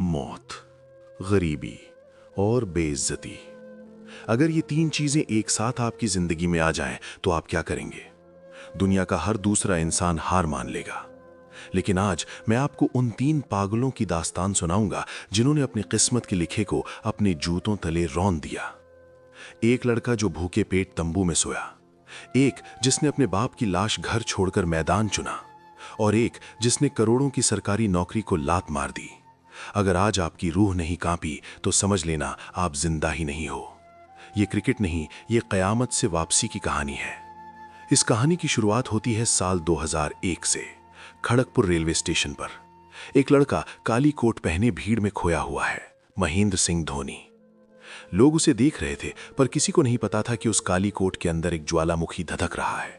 मौत, गरीबी और बेइज्जती। अगर ये तीन चीजें एक साथ आपकी जिंदगी में आ जाएं, तो आप क्या करेंगे? दुनिया का हर दूसरा इंसान हार मान लेगा। लेकिन आज मैं आपको उन तीन पागलों की दास्तान सुनाऊंगा जिन्होंने अपनी किस्मत के लिखे को अपने जूतों तले रौंद दिया। एक लड़का जो भूखे पेट तंबू में सोया, एक जिसने अपने बाप की लाश घर छोड़कर मैदान चुना, और एक जिसने करोड़ों की सरकारी नौकरी को लात मार दी। अगर आज आपकी रूह नहीं कांपी तो समझ लेना आप जिंदा ही नहीं हो। ये क्रिकेट नहीं, ये कयामत से वापसी की कहानी है। इस कहानी की शुरुआत होती है साल 2001 से। खड़गपुर रेलवे स्टेशन पर एक लड़का काली कोट पहने भीड़ में खोया हुआ है, महेंद्र सिंह धोनी। लोग उसे देख रहे थे, पर किसी को नहीं पता था कि उस काली कोट के अंदर एक ज्वालामुखी धधक रहा है।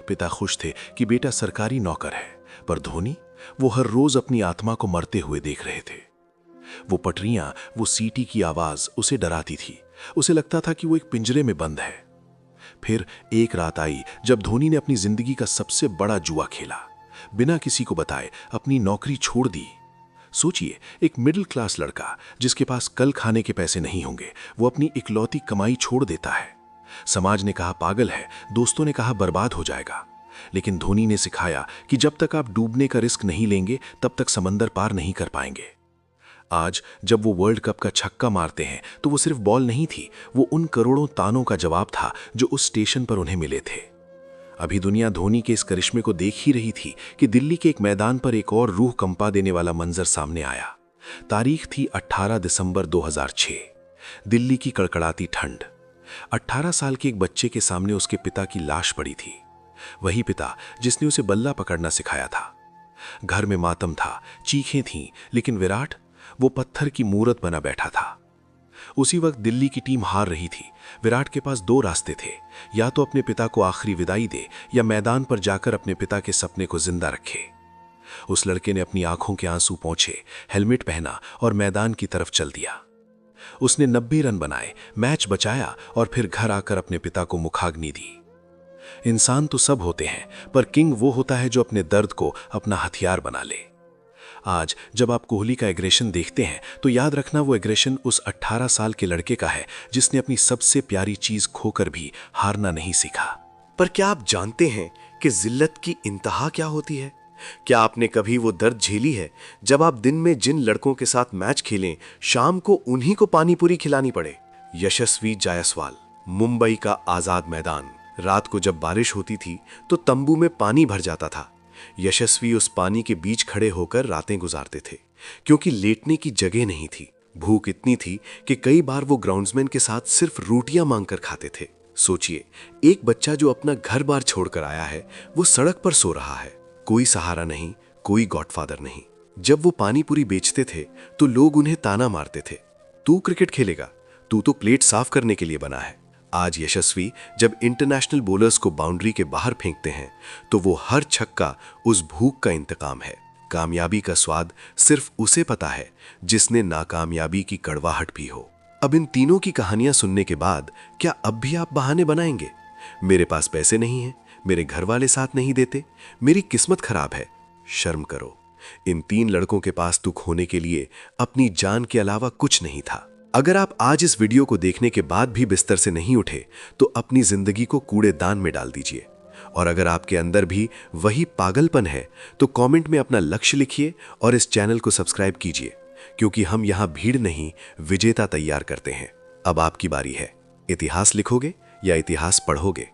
पिता खुश थे कि बेटा सरकारी नौकर है, पर धोनी, वो हर रोज अपनी आत्मा को मरते हुए देख रहे थे। वो पटरियां, वो सीटी की आवाज उसे डराती थी। उसे लगता था कि वो एक पिंजरे में बंद है। फिर एक रात आई जब धोनी ने अपनी जिंदगी का सबसे बड़ा जुआ खेला। बिना किसी को बताए अपनी नौकरी छोड़ दी। सोचिए, एक मिडिल क्लास लड़का जिसके पास कल खाने के पैसे नहीं होंगे, वो अपनी इकलौती कमाई छोड़ देता है। समाज ने कहा पागल है, दोस्तों ने कहा बर्बाद हो जाएगा। लेकिन धोनी ने सिखाया कि जब तक आप डूबने का रिस्क नहीं लेंगे, तब तक समंदर पार नहीं कर पाएंगे। आज जब वो वर्ल्ड कप का छक्का मारते हैं, तो वो सिर्फ बॉल नहीं थी, वो उन करोड़ों तानों का जवाब था जो उस स्टेशन पर उन्हें मिले थे। अभी दुनिया धोनी के इस करिश्मे को देख ही रही थी कि दिल्ली के एक मैदान पर एक और रूह कंपा देने वाला मंजर सामने आया। तारीख थी 18 दिसंबर 2006। दिल्ली की कड़कड़ाती ठंड। 18 साल के एक बच्चे के सामने उसके पिता की लाश पड़ी थी। वही पिता जिसने उसे बल्ला पकड़ना सिखाया था। घर में मातम था, चीखें थीं, लेकिन विराट, वो पत्थर की मूरत बना बैठा था। उसी वक्त दिल्ली की टीम हार रही थी। विराट के पास दो रास्ते थे, या तो अपने पिता को आखिरी विदाई दे, या मैदान पर जाकर अपने पिता के सपने को जिंदा रखे। उस लड़के ने अपनी आंखों के आंसू पोंछे, हेलमेट पहना और मैदान की तरफ चल दिया। उसने 90 रन बनाए, मैच बचाया और फिर घर आकर अपने पिता को मुखाग्नि दी। इंसान तो सब होते हैं, पर किंग वो होता है जो अपने दर्द को अपना हथियार बना ले। आज जब आप कोहली का एग्रेशन देखते हैं, तो याद रखना वो एग्रेशन उस 18 साल के लड़के का है जिसने अपनी सबसे प्यारी चीज खोकर भी हारना नहीं सीखा। पर क्या आप जानते हैं कि जिल्लत की इंतहा क्या होती है? क्या आपने कभी वो दर्द झेली है जब आप दिन में जिन लड़कों के साथ मैच खेलें, शाम को उन्हीं को पानी पूरी खिलानी पड़े? यशस्वी जायसवाल, मुंबई का आजाद मैदान। रात को जब बारिश होती थी तो तंबू में पानी भर जाता था। यशस्वी उस पानी के बीच खड़े होकर रातें गुजारते थे, क्योंकि लेटने की जगह नहीं थी। भूख इतनी थी कि कई बार वो ग्राउंड्समैन के साथ सिर्फ रोटियां मांगकर खाते थे। सोचिए, एक बच्चा जो अपना घर बार छोड़कर आया है, वो सड़क पर सो रहा है। कोई सहारा नहीं, कोई गॉडफादर नहीं। जब वो पानी पूरी बेचते थे तो लोग उन्हें ताना मारते थे, तू क्रिकेट खेलेगा, तू तो प्लेट साफ करने के लिए बना है। आज यशस्वी जब इंटरनेशनल बॉलर्स को बाउंड्री के बाहर फेंकते हैं, तो वो हर छक्का उस भूख का इंतकाम है। कामयाबी का स्वाद सिर्फ उसे पता है जिसने नाकामयाबी की कड़वाहट भी हो। अब इन तीनों की कहानियां सुनने के बाद क्या अब भी आप बहाने बनाएंगे? मेरे पास पैसे नहीं हैं, मेरे घर वाले साथ नहीं देते, मेरी किस्मत खराब है। शर्म करो। इन तीन लड़कों के पास तो खोने के लिए अपनी जान के अलावा कुछ नहीं था। अगर आप आज इस वीडियो को देखने के बाद भी बिस्तर से नहीं उठे, तो अपनी जिंदगी को कूड़ेदान में डाल दीजिए। और अगर आपके अंदर भी वही पागलपन है, तो कमेंट में अपना लक्ष्य लिखिए और इस चैनल को सब्सक्राइब कीजिए, क्योंकि हम यहाँ भीड़ नहीं, विजेता तैयार करते हैं। अब आपकी बारी है। इतिहास लिखोगे या इतिहास पढ़ोगे?